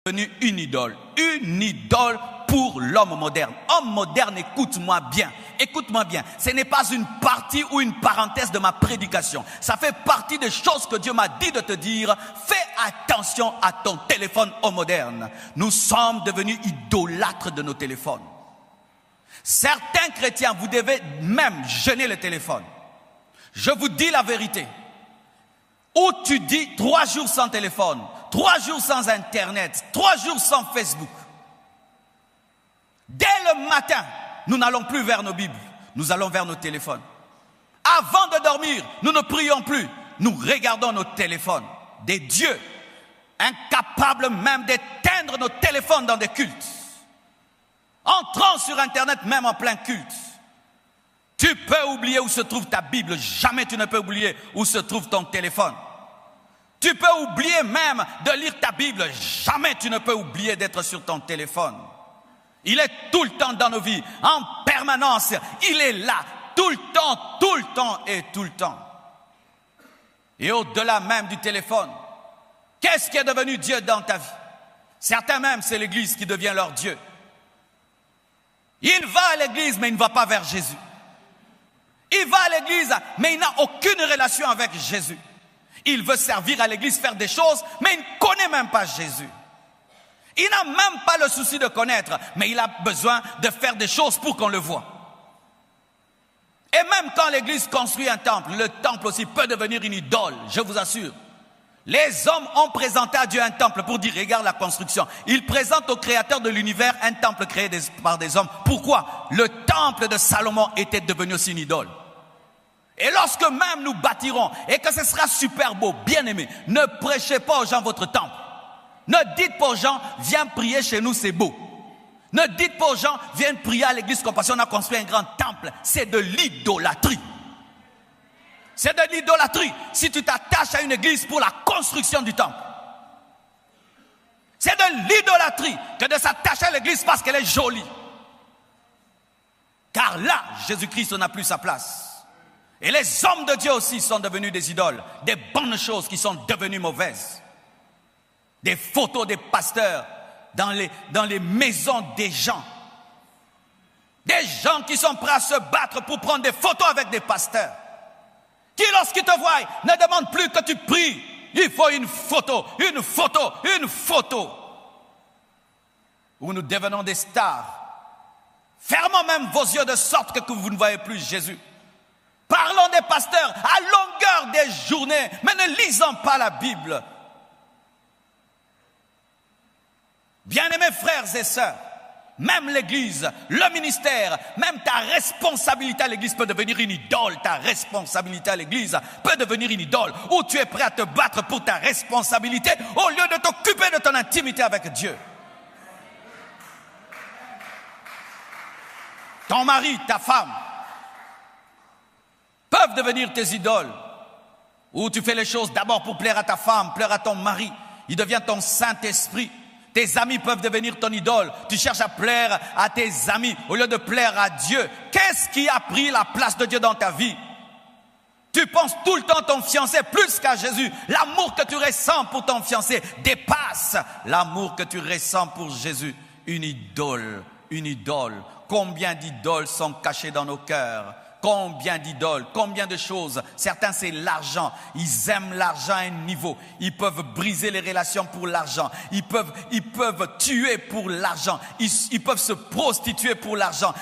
devenu une idole pour l'homme moderne. Homme moderne, écoute-moi bien. Écoute-moi bien. Ce n'est pas une partie ou une parenthèse de ma prédication. Ça fait partie des choses que Dieu m'a dit de te dire. Fais attention à ton téléphone homme moderne. Nous sommes devenus idolâtres de nos téléphones. Certains chrétiens, vous devez même jeûner le téléphone. Je vous dis la vérité. Où tu dis 3 jours sans téléphone, 3 jours sans Internet, 3 jours sans Facebook. Dès le matin, nous n'allons plus vers nos Bibles, nous allons vers nos téléphones. Avant de dormir, nous ne prions plus, nous regardons nos téléphones. Des dieux incapables même d'éteindre nos téléphones dans des cultes. Entrant sur Internet même en plein culte. Tu peux oublier où se trouve ta Bible, jamais tu ne peux oublier où se trouve ton téléphone. Tu peux oublier même de lire ta Bible, jamais tu ne peux oublier d'être sur ton téléphone. Il est tout le temps dans nos vies, en permanence, il est là, tout le temps et tout le temps. Et au-delà même du téléphone, qu'est-ce qui est devenu Dieu dans ta vie? Certains même, c'est l'Église qui devient leur Dieu. Il va à l'Église, mais il ne va pas vers Jésus. Il va à l'église, mais il n'a aucune relation avec Jésus. Il veut servir à l'église, faire des choses, mais il ne connaît même pas Jésus. Il n'a même pas le souci de connaître, mais il a besoin de faire des choses pour qu'on le voie. Et même quand l'église construit un temple, le temple aussi peut devenir une idole, je vous assure. Les hommes ont présenté à Dieu un temple pour dire, regarde la construction. Ils présentent au créateur de l'univers un temple créé par des hommes. Pourquoi? Le temple de Salomon était devenu aussi une idole. Et lorsque même nous bâtirons, et que ce sera super beau, bien aimé, ne prêchez pas aux gens votre temple. Ne dites pas aux gens, viens prier chez nous, c'est beau. Ne dites pas aux gens, viens prier à l'église Compassion, on a construit un grand temple. C'est de l'idolâtrie. C'est de l'idolâtrie si tu t'attaches à une église pour la construction du temple. C'est de l'idolâtrie que de s'attacher à l'église parce qu'elle est jolie. Car là, Jésus-Christ n'a plus sa place. Et les hommes de Dieu aussi sont devenus des idoles. Des bonnes choses qui sont devenues mauvaises. Des photos des pasteurs dans les maisons des gens. Des gens qui sont prêts à se battre pour prendre des photos avec des pasteurs. Qui, lorsqu'ils te voient, ne demandent plus que tu pries. Il faut une photo, une photo, une photo. Où nous devenons des stars. Fermons même vos yeux de sorte que vous ne voyez plus Jésus. Parlons des pasteurs à longueur des journées, mais ne lisons pas la Bible. Bien-aimés frères et sœurs, même l'église, le ministère, même ta responsabilité à l'église peut devenir une idole. Ta responsabilité à l'église peut devenir une idole. Où tu es prêt à te battre pour ta responsabilité au lieu de t'occuper de ton intimité avec Dieu. Ton mari, ta femme peuvent devenir tes idoles. Où tu fais les choses d'abord pour plaire à ta femme, plaire à ton mari. Il devient ton Saint-Esprit. Tes amis peuvent devenir ton idole. Tu cherches à plaire à tes amis au lieu de plaire à Dieu. Qu'est-ce qui a pris la place de Dieu dans ta vie? Tu penses tout le temps à ton fiancé plus qu'à Jésus. L'amour que tu ressens pour ton fiancé dépasse l'amour que tu ressens pour Jésus. Une idole, une idole. Combien d'idoles sont cachées dans nos cœurs? Combien d'idoles, combien de choses. Certains, c'est l'argent. Ils aiment l'argent à un niveau. Ils peuvent briser les relations pour l'argent. Ils peuvent tuer pour l'argent. Ils peuvent se prostituer pour l'argent.